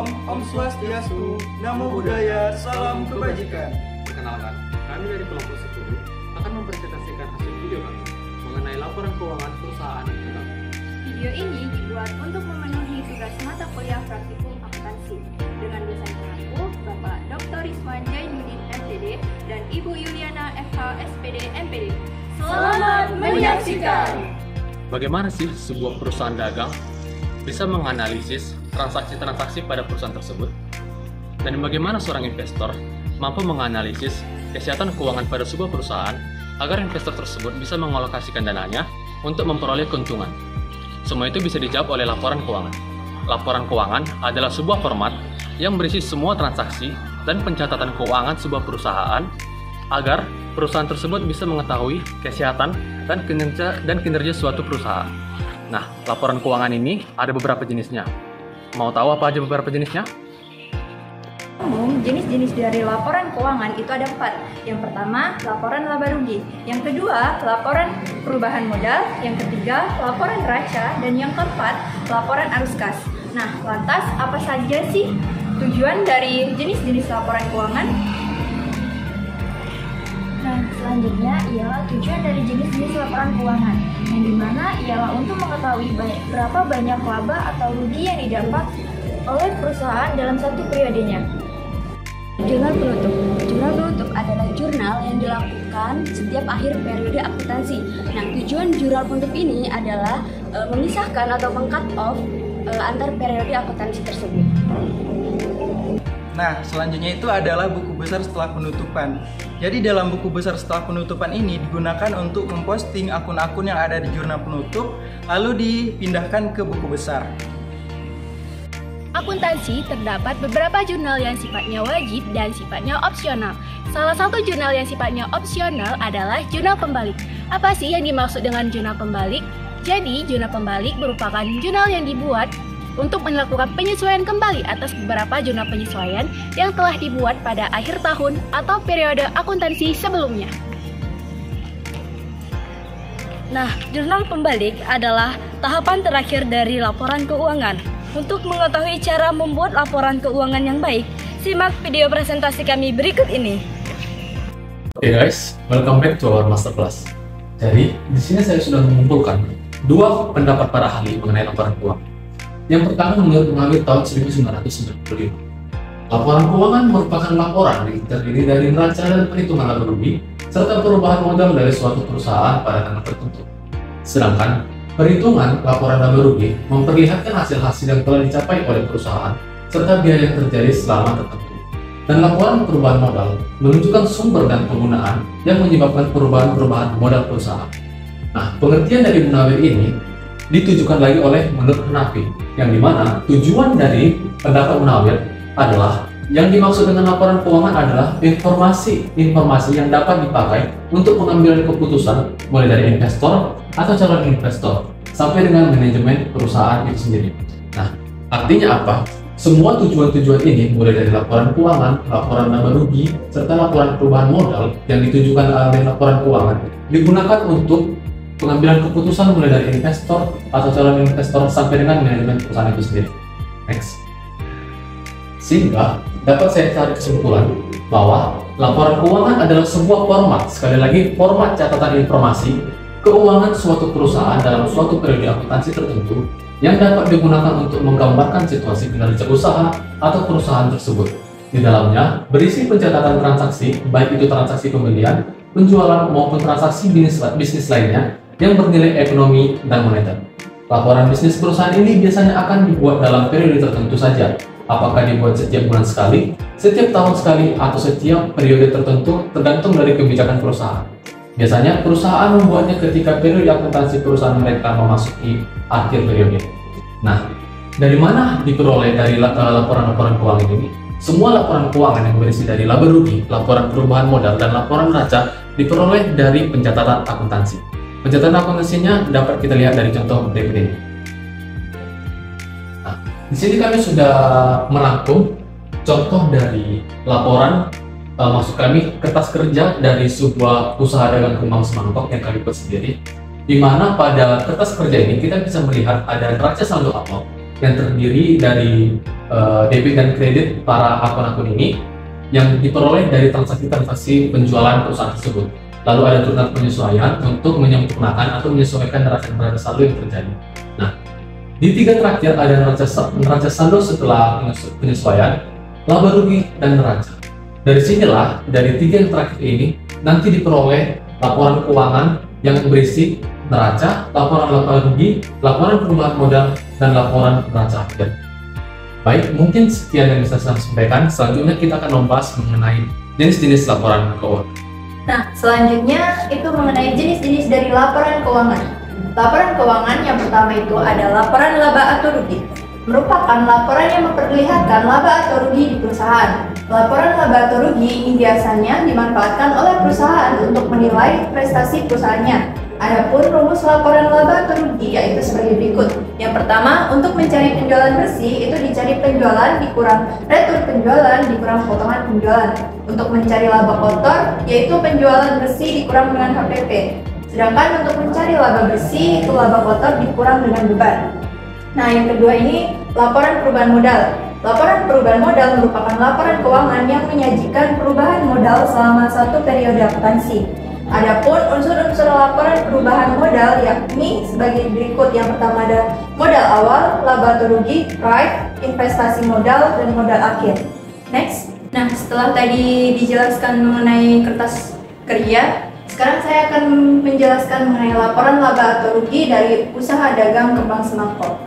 Om Swastiastu, Namo Buddhaya, Salam Kebajikan. Perkenalkan, kami dari kelompok 10 akan mempresentasikan hasil video kami mengenai laporan keuangan perusahaan tetap. Video ini dibuat untuk memenuhi tugas mata kuliah praktikum akuntansi dengan dosen pengampu Bapak Dr. Rizwan Jainuddin MPD dan Ibu Yuliana FH SPD MPD. Selamat menyaksikan. Bagaimana sih sebuah perusahaan dagang bisa menganalisis transaksi-transaksi pada perusahaan tersebut? Dan bagaimana seorang investor mampu menganalisis kesehatan keuangan pada sebuah perusahaan agar investor tersebut bisa mengalokasikan dananya untuk memperoleh keuntungan? Semua itu bisa dijawab oleh laporan keuangan. Laporan keuangan adalah sebuah format yang berisi semua transaksi dan pencatatan keuangan sebuah perusahaan agar perusahaan tersebut bisa mengetahui kesehatan dan kinerja suatu perusahaan. Nah, laporan keuangan ini ada beberapa jenisnya. Mau tahu apa aja beberapa jenisnya? Jenis-jenis dari laporan keuangan itu ada 4. Yang pertama, laporan laba rugi. Yang kedua, laporan perubahan modal. Yang ketiga, laporan neraca. Dan yang keempat, laporan arus kas. Nah, lantas apa saja sih tujuan dari jenis-jenis laporan keuangan? Nah, selanjutnya ialah tujuan dari jenis-jenis laporan keuangan, yang dimana ialah untuk mengetahui berapa banyak laba atau rugi yang didapat oleh perusahaan dalam satu periodenya. Jurnal penutup. Jurnal penutup adalah jurnal yang dilakukan setiap akhir periode akuntansi. Nah, tujuan jurnal penutup ini adalah memisahkan atau meng-cut off antar periode akuntansi tersebut. Nah, selanjutnya itu adalah buku besar setelah penutupan. Jadi dalam buku besar setelah penutupan ini digunakan untuk memposting akun-akun yang ada di jurnal penutup, lalu dipindahkan ke buku besar. Akuntansi terdapat beberapa jurnal yang sifatnya wajib dan sifatnya opsional. Salah satu jurnal yang sifatnya opsional adalah jurnal pembalik. Apa sih yang dimaksud dengan jurnal pembalik? Jadi, jurnal pembalik merupakan jurnal yang dibuat untuk melakukan penyesuaian kembali atas beberapa jurnal penyesuaian yang telah dibuat pada akhir tahun atau periode akuntansi sebelumnya. Nah, jurnal pembalik adalah tahapan terakhir dari laporan keuangan. Untuk mengetahui cara membuat laporan keuangan yang baik, simak video presentasi kami berikut ini. Oke guys, welcome back to our masterclass. Jadi, di sini saya sudah mengumpulkan 2 pendapat para ahli mengenai laporan keuangan. Yang pertama menurut pengawit tahun 1995. Laporan keuangan merupakan laporan yang terdiri dari neraca dan perhitungan laba rugi serta perubahan modal dari suatu perusahaan pada tanggal tertentu. Sedangkan perhitungan laporan laba rugi memperlihatkan hasil-hasil yang telah dicapai oleh perusahaan serta biaya yang terjadi selama tertentu. Dan laporan perubahan modal menunjukkan sumber dan penggunaan yang menyebabkan perubahan modal perusahaan. Nah, pengertian dari Munawir ini ditujukan lagi oleh menurut Hanafi, yang dimana tujuan dari pendapat Munawir adalah yang dimaksud dengan laporan keuangan adalah informasi yang dapat dipakai untuk pengambilan keputusan mulai dari investor atau calon investor sampai dengan manajemen perusahaan itu sendiri. Nah, artinya apa? Semua tujuan-tujuan ini mulai dari laporan keuangan, laporan laba rugi, serta laporan perubahan modal yang ditujukan oleh laporan keuangan digunakan untuk pengambilan keputusan mulai dari investor atau calon investor sampai dengan manajemen perusahaan itu sendiri. Next. Sehingga dapat saya tarik kesimpulan bahwa laporan keuangan adalah sebuah format, sekali lagi format catatan informasi keuangan suatu perusahaan dalam suatu periode akuntansi tertentu yang dapat digunakan untuk menggambarkan situasi kinerja usaha atau perusahaan tersebut. Di dalamnya berisi pencatatan transaksi, baik itu transaksi pembelian, penjualan maupun transaksi bisnis lainnya yang bernilai ekonomi dan moneter. Laporan bisnis perusahaan ini biasanya akan dibuat dalam periode tertentu saja. Apakah dibuat setiap bulan sekali, setiap tahun sekali, atau setiap periode tertentu tergantung dari kebijakan perusahaan. Biasanya perusahaan membuatnya ketika periode akuntansi perusahaan mereka memasuki akhir periode. Nah, dari mana diperoleh dari laporan-laporan keuangan ini? Semua laporan keuangan yang berisi dari laba rugi, laporan perubahan modal, dan laporan neraca diperoleh dari pencatatan akuntansi. Pencatatan akuntansinya dapat kita lihat dari contoh berikut ini. Nah, di sini kami sudah merangkum contoh dari laporan, maksud kami kertas kerja dari sebuah usaha dagang kembang semangkok yang kami buat sendiri. Di mana pada kertas kerja ini kita bisa melihat ada neraca saldo amount yang terdiri dari debit dan kredit para akun-akun ini yang diperoleh dari transaksi-transaksi penjualan perusahaan tersebut. Lalu ada turunan penyesuaian untuk menyempurnakan atau menyesuaikan neraca saldo yang terjadi. Nah, di tiga terakhir ada neraca saldo setelah penyesuaian, laba rugi, dan neraca. Dari sinilah, dari tiga yang terakhir ini nanti diperoleh laporan keuangan yang berisi neraca, laporan laba rugi, laporan perubahan modal, dan laporan neraca akhir. Baik, mungkin sekian yang bisa saya sampaikan. Selanjutnya kita akan membahas mengenai jenis-jenis laporan keuangan. Nah, selanjutnya itu mengenai jenis-jenis dari laporan keuangan. Laporan keuangan yang pertama itu ada laporan laba atau rugi. Merupakan laporan yang memperlihatkan laba atau rugi di perusahaan. Laporan laba atau rugi ini biasanya dimanfaatkan oleh perusahaan untuk menilai prestasi perusahaannya. Adapun rumus laporan laba atau rugi yaitu sebagai berikut. Yang pertama, untuk mencari penjualan bersih itu dicari penjualan dikurang retur penjualan dikurang potongan penjualan. Untuk mencari laba kotor yaitu penjualan bersih dikurang dengan HPP. Sedangkan untuk mencari laba bersih itu laba kotor dikurang dengan beban. Nah, yang kedua ini laporan perubahan modal. Laporan perubahan modal merupakan laporan keuangan yang menyajikan perubahan modal selama satu periode akuntansi. Adapun unsur-unsur laporan perubahan modal yakni sebagai berikut. Yang pertama ada modal awal, laba atau rugi, right, investasi modal, dan modal akhir. Next. Nah, setelah tadi dijelaskan mengenai kertas kerja, sekarang saya akan menjelaskan mengenai laporan laba atau rugi dari usaha dagang kembang semangko.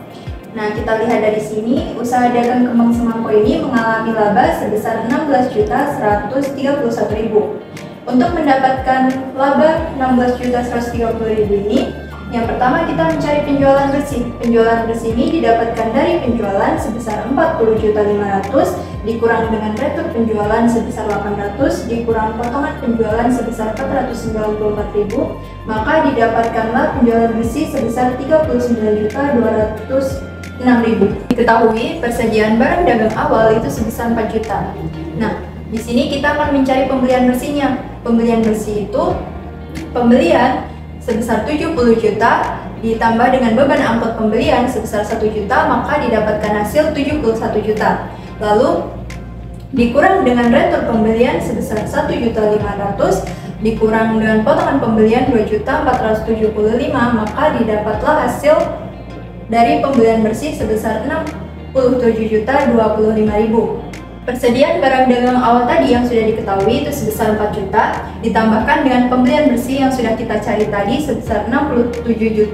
Nah, kita lihat dari sini, usaha dagang kembang semangko ini mengalami laba sebesar 16.131.000. Untuk mendapatkan laba 16.130.000 ini, yang pertama kita mencari penjualan bersih. Penjualan bersih ini didapatkan dari penjualan sebesar 40.500 dikurang dengan retur penjualan sebesar 800 dikurang potongan penjualan sebesar 494.000, maka didapatkanlah penjualan bersih sebesar 39.206.000. Diketahui persediaan barang dagang awal itu sebesar 4 juta. Nah, di sini kita akan mencari pembelian bersihnya. Pembelian bersih itu pembelian sebesar 70 juta ditambah dengan beban angkut pembelian sebesar 1 juta, maka didapatkan hasil 71 juta. Lalu dikurang dengan retur pembelian sebesar 1.500.000 dikurang dengan potongan pembelian 2.475.000, maka didapatlah hasil dari pembelian bersih sebesar 67.025.000. Persediaan barang dagang awal tadi yang sudah diketahui itu sebesar 4 juta, ditambahkan dengan pembelian bersih yang sudah kita cari tadi sebesar 67.025.000.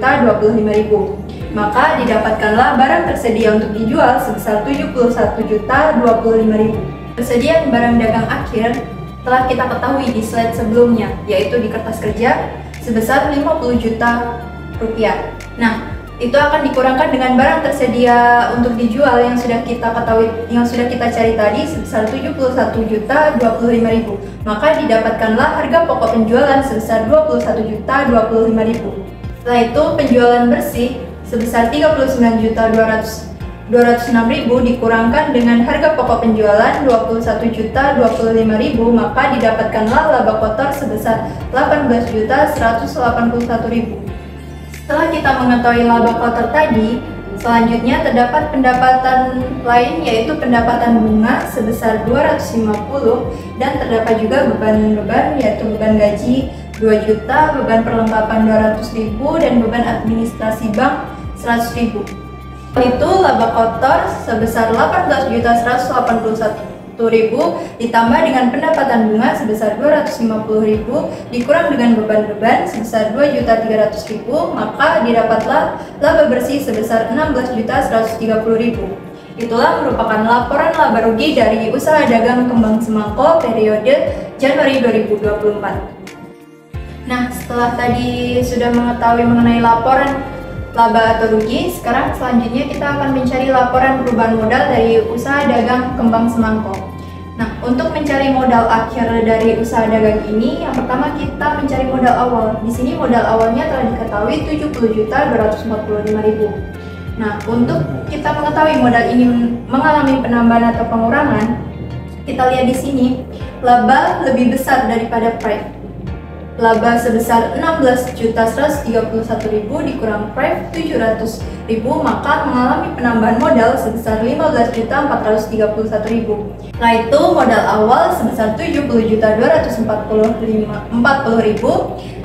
Maka didapatkanlah barang tersedia untuk dijual sebesar 71.025.000. Persediaan barang dagang akhir telah kita ketahui di slide sebelumnya, yaitu di kertas kerja sebesar 50 juta rupiah. Nah, itu akan dikurangkan dengan barang tersedia untuk dijual yang sudah kita ketahui, yang sudah kita cari tadi sebesar 71.025.000. Maka didapatkanlah harga pokok penjualan sebesar 21.025.000. Setelah itu penjualan bersih sebesar 39.206.000 dikurangkan dengan harga pokok penjualan 21.025.000, maka didapatkanlah laba kotor sebesar 18.181.000. Setelah kita mengetahui laba kotor tadi, selanjutnya terdapat pendapatan lain yaitu pendapatan bunga sebesar 250 dan terdapat juga beban-beban yaitu beban gaji 2 juta, beban perlengkapan 200.000 dan beban administrasi bank 100.000. Itu laba kotor sebesar 18.181.000 ditambah dengan pendapatan bunga sebesar 250.000 dikurang dengan beban-beban sebesar 2.300.000, maka didapatlah laba bersih sebesar 16.130.000. Itulah merupakan laporan laba rugi dari usaha dagang kembang semangko periode Januari 2024. Nah, setelah tadi sudah mengetahui mengenai laporan laba atau rugi, sekarang selanjutnya kita akan mencari laporan perubahan modal dari usaha dagang kembang semangko. Nah, untuk mencari modal akhir dari usaha dagang ini, yang pertama kita mencari modal awal. Di sini modal awalnya telah diketahui 70.245.000. Nah, untuk kita mengetahui modal ini mengalami penambahan atau pengurangan, kita lihat di sini laba lebih besar daripada pride. laba sebesar 16.131.000 dikurang pref 700.000, maka mengalami penambahan modal sebesar 15.431.000. Setelah itu modal awal sebesar 70.240.000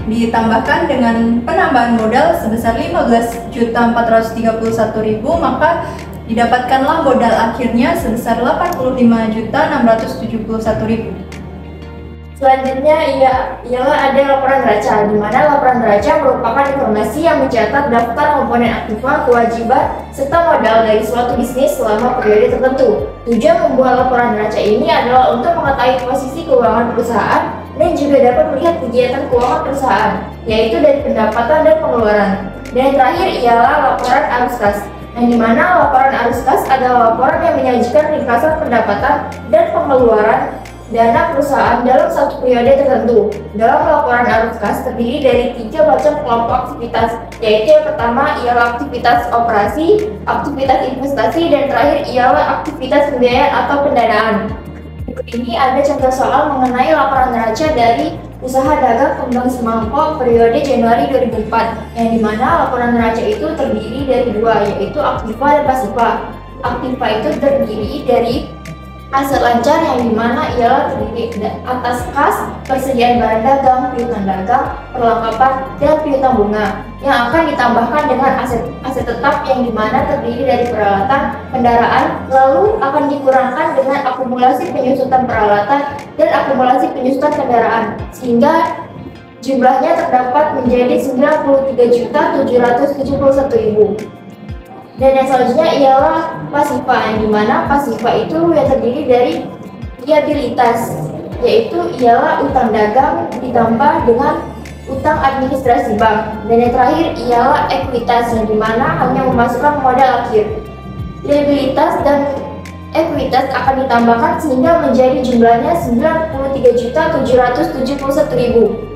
ditambahkan dengan penambahan modal sebesar 15.431.000, maka didapatkanlah modal akhirnya sebesar 85.671.000. Selanjutnya ialah ada laporan neraca, di mana laporan neraca merupakan informasi yang mencatat daftar komponen aktiva, kewajiban, serta modal dari suatu bisnis selama periode tertentu. Tujuan membuat laporan neraca ini adalah untuk mengetahui posisi keuangan perusahaan dan juga dapat melihat kegiatan keuangan perusahaan, yaitu dari pendapatan dan pengeluaran. Dan yang terakhir ialah laporan arus kas, yang dimana laporan arus kas adalah laporan yang menyajikan ringkasan pendapatan dan pengeluaran dana perusahaan dalam satu periode tertentu. Dalam laporan arus kas terdiri dari 3 macam kelompok aktivitas, yaitu yang pertama ialah aktivitas operasi, aktivitas investasi, dan terakhir ialah aktivitas pembiayaan atau pendanaan. Berikut ini ada contoh soal mengenai laporan neraca dari usaha dagang kembang semangkok periode Januari 2004, yang dimana laporan neraca itu terdiri dari 2, yaitu aktiva dan pasiva. Aktiva itu terdiri dari aset lancar, yang dimana ialah terdiri atas kas, persediaan barang dagang, piutang dagang, perlengkapan, dan piutang bunga, yang akan ditambahkan dengan aset tetap, yang dimana terdiri dari peralatan kendaraan, lalu akan dikurangkan dengan akumulasi penyusutan peralatan dan akumulasi penyusutan kendaraan, sehingga jumlahnya terdapat menjadi 93.771.000. Dan yang selanjutnya ialah pasiva, yang dimana pasiva itu yang terdiri dari liabilitas, yaitu ialah utang dagang ditambah dengan utang administrasi bank. Dan yang terakhir ialah ekuitas, yang dimana hanya memasukkan modal akhir. Liabilitas dan ekuitas akan ditambahkan sehingga menjadi jumlahnya 93.771.000.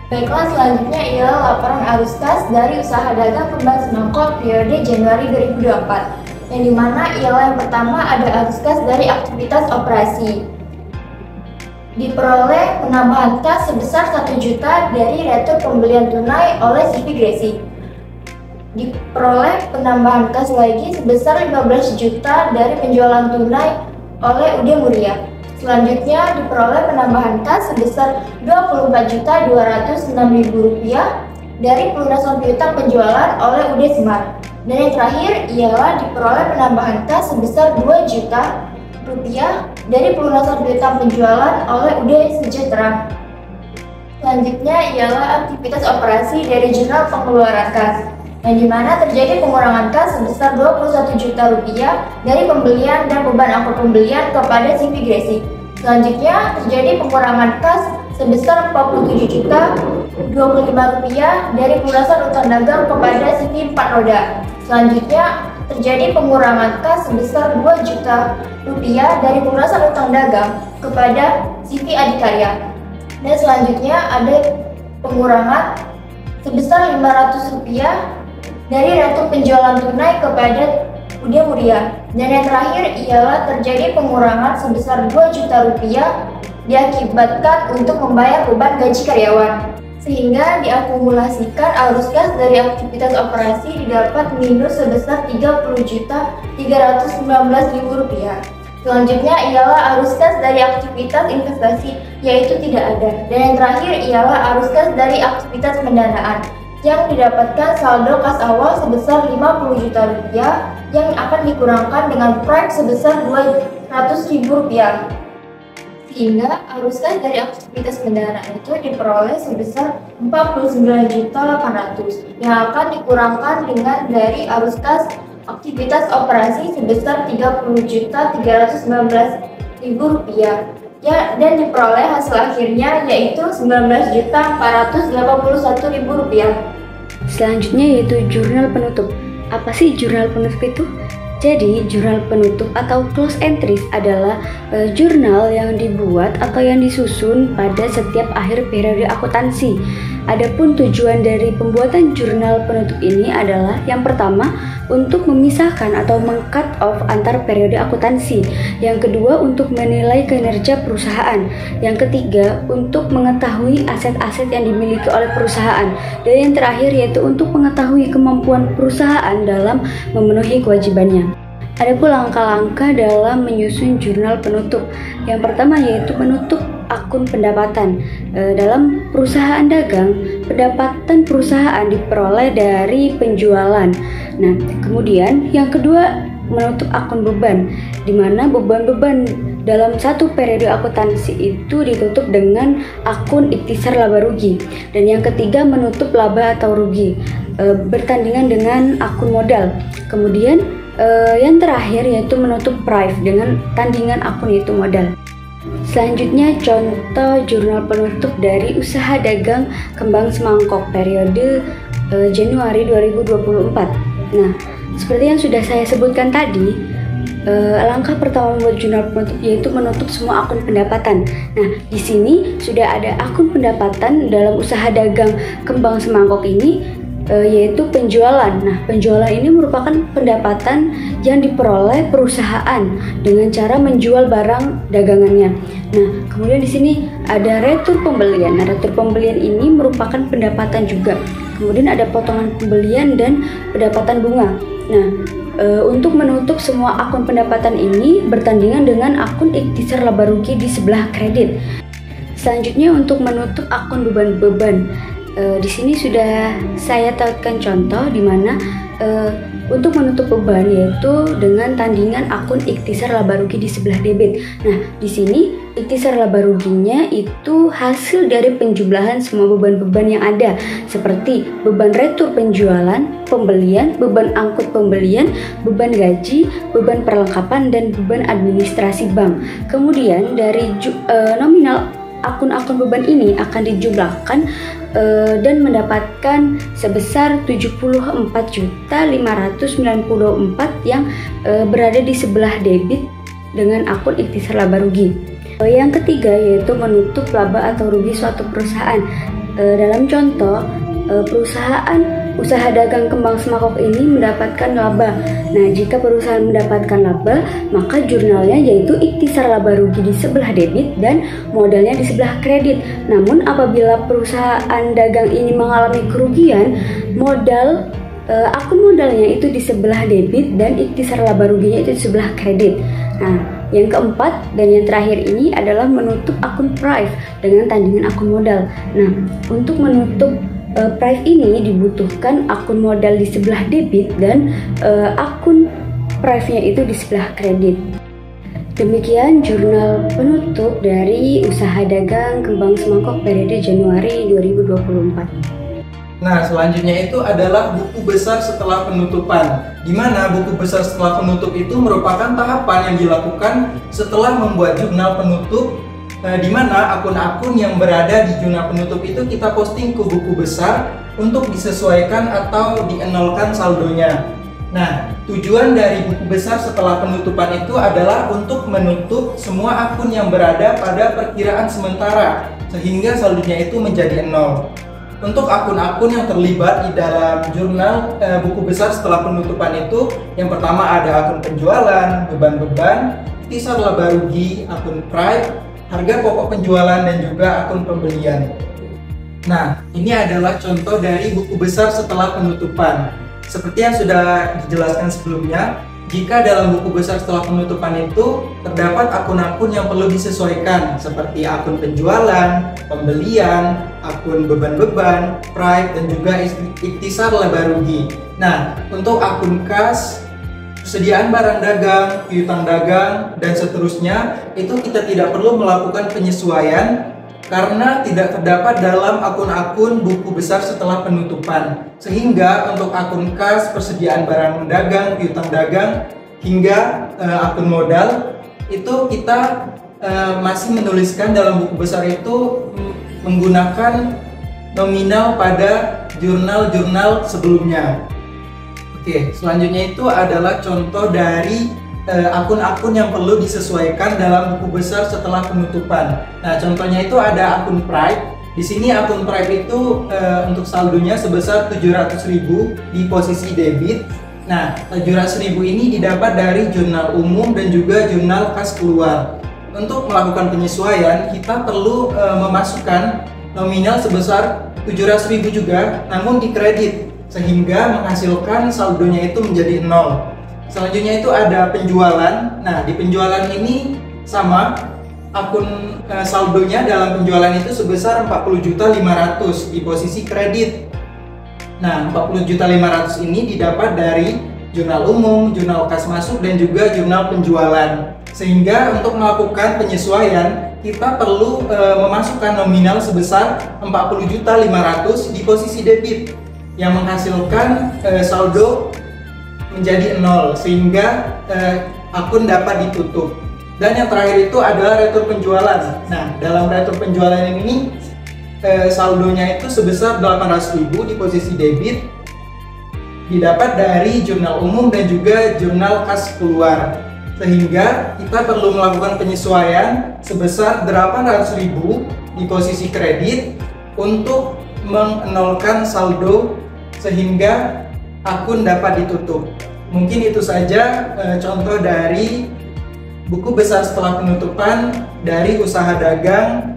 Baiklah, selanjutnya ialah laporan arus kas dari usaha dagang kembang semangkok periode Januari 2024, yang dimana ialah yang pertama ada arus kas dari aktivitas operasi. Diperoleh penambahan kas sebesar 1 juta dari retur pembelian tunai oleh CV Gresi. Diperoleh penambahan kas lagi sebesar 15 juta dari penjualan tunai oleh UD Muria. Selanjutnya diperoleh penambahan kas sebesar Rp24.206.000 dari pelunasan piutang penjualan oleh UD Semar. Dan yang terakhir ialah diperoleh penambahan kas sebesar Rp2 juta dari pelunasan piutang penjualan oleh UD Sejahtera. Selanjutnya ialah aktivitas operasi dari jurnal pengeluaran kas, yang dimana terjadi pengurangan kas sebesar Rp21 juta dari pembelian dan beban angkut pembelian kepada CV Gresi. Selanjutnya terjadi pengurangan kas sebesar Rp47.025 dari pelunasan utang dagang kepada CV 4 Roda. Selanjutnya terjadi pengurangan kas sebesar Rp2 juta dari pelunasan utang dagang kepada CV Adikarya. Dan selanjutnya ada pengurangan sebesar Rp500 dari retur penjualan tunai kepada UD Muria. Dan yang terakhir ialah terjadi pengurangan sebesar Rp2 juta diakibatkan untuk membayar beban gaji karyawan, sehingga diakumulasikan arus kas dari aktivitas operasi didapat minus sebesar Rp300.319.000. Selanjutnya ialah arus kas dari aktivitas investasi, yaitu tidak ada. Dan yang terakhir ialah arus kas dari aktivitas pendanaan, yang didapatkan saldo kas awal sebesar Rp50 juta yang akan dikurangkan dengan prime sebesar Rp200.000. Sehingga arus kas dari aktivitas pendanaan itu diperoleh sebesar Rp49.800.000 yang akan dikurangkan dengan dari arus kas aktivitas operasi sebesar Rp30.319.000 ya, dan diperoleh hasil akhirnya yaitu Rp19.481.000. Selanjutnya yaitu jurnal penutup. Apa sih jurnal penutup itu? Jadi, jurnal penutup atau close entries adalah jurnal yang dibuat atau yang disusun pada setiap akhir periode akuntansi. Adapun tujuan dari pembuatan jurnal penutup ini adalah yang pertama, untuk memisahkan atau meng-cut off antar periode akuntansi. Yang kedua, untuk menilai kinerja perusahaan. Yang ketiga, untuk mengetahui aset-aset yang dimiliki oleh perusahaan. Dan yang terakhir yaitu untuk mengetahui kemampuan perusahaan dalam memenuhi kewajibannya. Ada pula langkah-langkah dalam menyusun jurnal penutup. Yang pertama yaitu menutup akun pendapatan. Dalam perusahaan dagang, pendapatan perusahaan diperoleh dari penjualan. Nah, kemudian yang kedua menutup akun beban, di mana beban-beban dalam satu periode akuntansi itu ditutup dengan akun ikhtisar laba rugi. Dan yang ketiga menutup laba atau rugi, bertandingan dengan akun modal. Kemudian yang terakhir yaitu menutup prive dengan tandingan akun yaitu modal. Selanjutnya contoh jurnal penutup dari usaha dagang Kembang Semangkok periode Januari 2024. Nah, seperti yang sudah saya sebutkan tadi, langkah pertama membuat jurnal penutup yaitu menutup semua akun pendapatan. Nah, di sini sudah ada akun pendapatan dalam usaha dagang Kembang Semangkok ini, yaitu penjualan. Nah, penjualan ini merupakan pendapatan yang diperoleh perusahaan dengan cara menjual barang dagangannya. Nah, kemudian di sini ada retur pembelian. Nah, retur pembelian ini merupakan pendapatan juga. Kemudian ada potongan pembelian dan pendapatan bunga. Nah, untuk menutup semua akun pendapatan ini bertandingan dengan akun ikhtisar laba rugi di sebelah kredit. Selanjutnya untuk menutup akun beban-beban. Di sini sudah saya tautkan contoh di mana untuk menutup beban yaitu dengan tandingan akun ikhtisar laba rugi di sebelah debit. Nah, di sini ikhtisar laba ruginya itu hasil dari penjumlahan semua beban-beban yang ada, seperti beban retur penjualan, pembelian, beban angkut pembelian, beban gaji, beban perlengkapan, dan beban administrasi bank. Kemudian dari nominal akun-akun beban ini akan dijumlahkan dan mendapatkan sebesar 74.594 yang berada di sebelah debit dengan akun ikhtisar laba rugi. Yang ketiga yaitu menutup laba atau rugi suatu perusahaan. Dalam contoh, perusahaan usaha dagang Kembang Semangkok ini mendapatkan laba. Nah, jika perusahaan mendapatkan laba, maka jurnalnya yaitu ikhtisar laba rugi di sebelah debit dan modalnya di sebelah kredit. Namun apabila perusahaan dagang ini mengalami kerugian, akun modalnya itu di sebelah debit dan ikhtisar laba ruginya itu di sebelah kredit. Nah, yang keempat dan yang terakhir ini adalah menutup akun prive dengan tandingan akun modal. Nah, untuk menutup prive ini dibutuhkan akun modal di sebelah debit dan akun prive-nya itu di sebelah kredit. Demikian jurnal penutup dari usaha dagang Kembang Semangkok periode Januari 2024. Nah, selanjutnya itu adalah buku besar setelah penutupan, di mana buku besar setelah penutup itu merupakan tahapan yang dilakukan setelah membuat jurnal penutup, di mana akun-akun yang berada di jurnal penutup itu kita posting ke buku besar untuk disesuaikan atau dienolkan saldonya. Nah, tujuan dari buku besar setelah penutupan itu adalah untuk menutup semua akun yang berada pada perkiraan sementara sehingga saldonya itu menjadi 0. Untuk akun-akun yang terlibat di dalam jurnal buku besar setelah penutupan itu, yang pertama ada akun penjualan, beban-beban, ikhtisar laba rugi, akun prive, harga pokok penjualan, dan juga akun pembelian. Nah, ini adalah contoh dari buku besar setelah penutupan. Seperti yang sudah dijelaskan sebelumnya, jika dalam buku besar setelah penutupan itu terdapat akun-akun yang perlu disesuaikan seperti akun penjualan, pembelian, akun beban-beban, prive, dan juga ikhtisar laba rugi. Nah, untuk akun kas, persediaan barang dagang, piutang dagang, dan seterusnya itu kita tidak perlu melakukan penyesuaian karena tidak terdapat dalam akun-akun buku besar setelah penutupan. Sehingga untuk akun kas, persediaan barang dagang, piutang dagang, hingga akun modal itu kita masih menuliskan dalam buku besar itu menggunakan nominal pada jurnal-jurnal sebelumnya. Oke, selanjutnya itu adalah contoh dari akun-akun yang perlu disesuaikan dalam buku besar setelah penutupan. Nah, contohnya itu ada akun prive. Di sini akun Prime itu untuk saldonya sebesar 700.000 di posisi debit. Nah, 700.000 ini didapat dari jurnal umum dan juga jurnal kas keluar. Untuk melakukan penyesuaian, kita perlu memasukkan nominal sebesar 700.000 juga, namun dikredit, sehingga menghasilkan saldonya itu menjadi 0. Selanjutnya itu ada penjualan. Nah, di penjualan ini sama, akun saldonya dalam penjualan itu sebesar 40.500.000 di posisi kredit. Nah, 40.500.000 ini didapat dari jurnal umum, jurnal kas masuk, dan juga jurnal penjualan. Sehingga untuk melakukan penyesuaian, kita perlu memasukkan nominal sebesar 40.500.000 di posisi debit, yang menghasilkan saldo menjadi 0, sehingga akun dapat ditutup. Dan yang terakhir itu adalah retur penjualan. Nah, dalam retur penjualan ini saldonya itu sebesar 800.000 di posisi debit, didapat dari jurnal umum dan juga jurnal kas keluar. Sehingga kita perlu melakukan penyesuaian sebesar 800.000 di posisi kredit untuk menolkan saldo sehingga akun dapat ditutup. Mungkin itu saja contoh dari buku besar setelah penutupan dari usaha dagang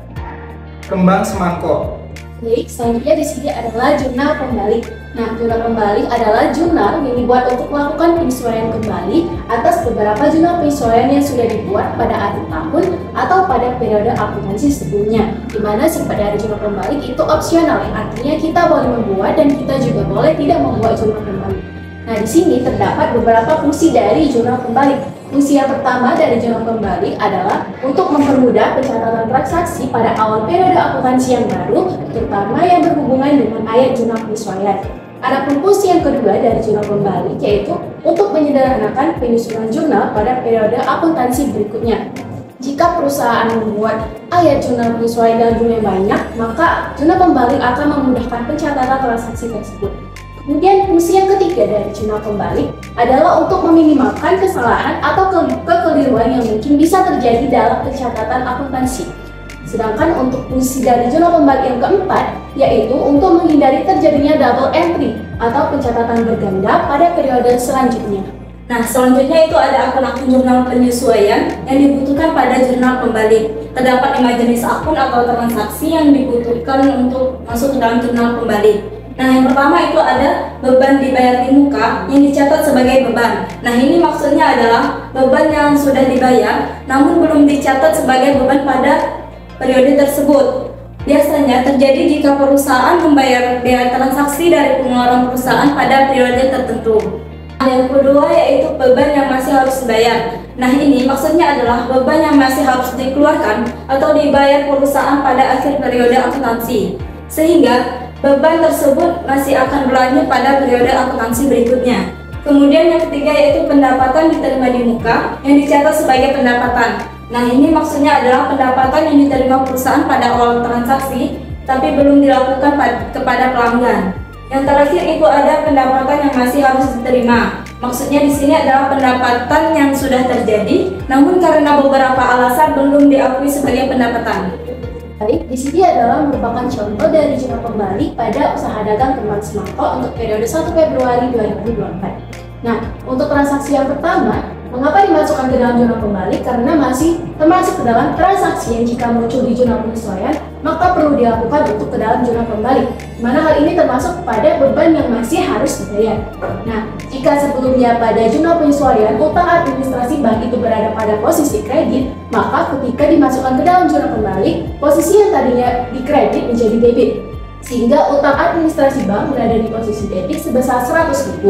Kembang Semangko. Baik, selanjutnya di sini adalah jurnal pembalik. Nah, jurnal pembalik adalah jurnal yang dibuat untuk melakukan penyesuaian kembali atas beberapa jurnal penyesuaian yang sudah dibuat pada akhir tahun atau pada periode akuntansi sebelumnya. Di mana sifat dari jurnal pembalik itu opsional, yang artinya kita boleh membuat dan kita juga boleh tidak membuat jurnal pembalik. Nah, di sini terdapat beberapa fungsi dari jurnal pembalik. Fungsi yang pertama dari jurnal pembalik adalah untuk mempermudah pencatatan transaksi pada awal periode akuntansi yang baru, terutama yang berhubungan dengan ayat jurnal penyesuaian. Adapun fungsi yang kedua dari jurnal pembalik yaitu untuk menyederhanakan penyusunan jurnal pada periode akuntansi berikutnya. Jika perusahaan membuat ayat jurnal penyesuaian dalam jumlah yang banyak, maka jurnal pembalik akan memudahkan pencatatan transaksi tersebut. Kemudian fungsi yang ketiga dari jurnal pembalik adalah untuk meminimalkan kesalahan atau kekeliruan yang mungkin bisa terjadi dalam pencatatan akuntansi. Sedangkan untuk fungsi dari jurnal pembalik yang keempat yaitu untuk menghindari terjadinya double entry atau pencatatan berganda pada periode selanjutnya. Nah, selanjutnya itu ada akun-akun jurnal penyesuaian yang dibutuhkan pada jurnal pembalik. Terdapat 5 jenis akun atau transaksi yang dibutuhkan untuk masuk ke dalam jurnal pembalik. Nah, yang pertama itu ada beban dibayar di muka yang dicatat sebagai beban. Nah, ini maksudnya adalah beban yang sudah dibayar namun belum dicatat sebagai beban pada periode tersebut. Biasanya terjadi jika perusahaan membayar biaya transaksi dari pengeluaran perusahaan pada periode tertentu. Nah, yang kedua yaitu beban yang masih harus dibayar. Nah, ini maksudnya adalah beban yang masih harus dikeluarkan atau dibayar perusahaan pada akhir periode akuntansi, sehingga beban tersebut masih akan berlanjut pada periode akuntansi berikutnya. Kemudian yang ketiga yaitu pendapatan diterima di muka yang dicatat sebagai pendapatan. Nah, ini maksudnya adalah pendapatan yang diterima perusahaan pada awal transaksi tapi belum dilakukan kepada pelanggan. Yang terakhir itu ada pendapatan yang masih harus diterima. Maksudnya di sini adalah pendapatan yang sudah terjadi namun karena beberapa alasan belum diakui sebagai pendapatan. Baik, di sini adalah merupakan contoh dari jurnal pembalik pada usaha dagang Kembang Semangko untuk periode 1 Februari 2024. Nah, untuk transaksi yang pertama, mengapa dimasukkan ke dalam jurnal pembalik? Karena masih termasuk ke dalam transaksi yang jika muncul di jurnal penyesuaian, maka perlu dilakukan untuk ke dalam jurnal pembalik. Mana hal ini termasuk pada beban yang masih harus dibayar. Nah, jika sebelumnya pada jurnal penyesuaian utang administrasi bank itu berada pada posisi kredit, maka ketika dimasukkan ke dalam jurnal pembalik, posisi yang tadinya di kredit menjadi debit. Sehingga utang administrasi bank berada di posisi debit sebesar 100.000.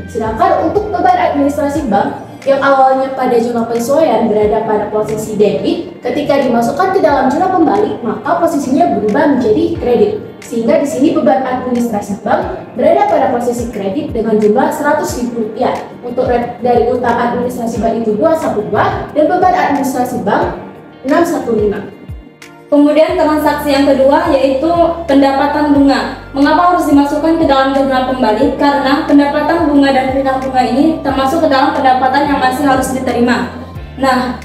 Sedangkan untuk beban administrasi bank yang awalnya pada jurnal penyesuaian berada pada posisi debit, ketika dimasukkan ke dalam jurnal pembalik, maka posisinya berubah menjadi kredit. Sehingga di sini beban administrasi bank berada pada posisi kredit dengan jumlah Rp100.000. Untuk dari utang administrasi bank itu 212 dan beban administrasi bank 615. Kemudian transaksi yang kedua yaitu pendapatan bunga. Mengapa harus dimasukkan ke dalam jurnal pembalik? Karena pendapatan bunga dan piutang bunga ini termasuk ke dalam pendapatan yang masih harus diterima. Nah,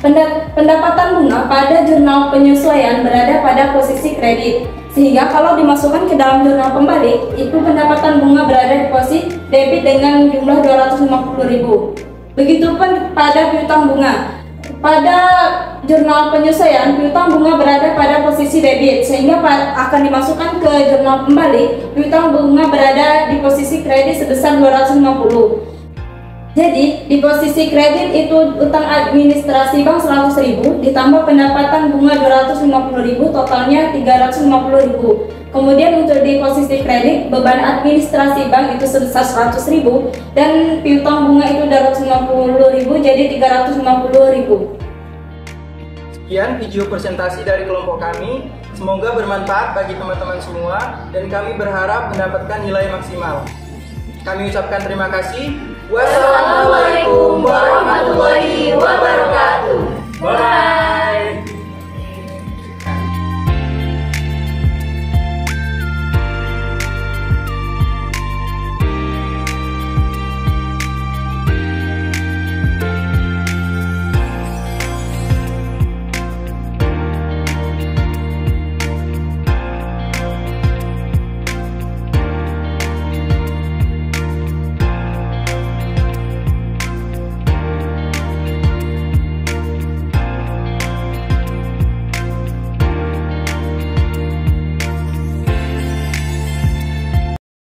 pendapatan bunga pada jurnal penyesuaian berada pada posisi kredit, Sehingga kalau dimasukkan ke dalam jurnal pembalik, itu pendapatan bunga berada di posisi debit dengan jumlah 250.000. Begitupun pada piutang bunga. Pada jurnal penyelesaian, piutang bunga berada pada posisi debit, sehingga akan dimasukkan ke jurnal pembalik, piutang bunga berada di posisi kredit sebesar 250. Jadi, di posisi kredit itu utang administrasi bank 100.000 ditambah pendapatan bunga 250.000, totalnya 350.000. Kemudian untuk di posisi kredit, beban administrasi bank itu sebesar 100.000 dan piutang bunga itu 250.000, jadi 350.000. Sekian video presentasi dari kelompok kami. Semoga bermanfaat bagi teman-teman semua dan kami berharap mendapatkan nilai maksimal. Kami ucapkan terima kasih. Wassalamualaikum warahmatullahi wabarakatuh. Bye.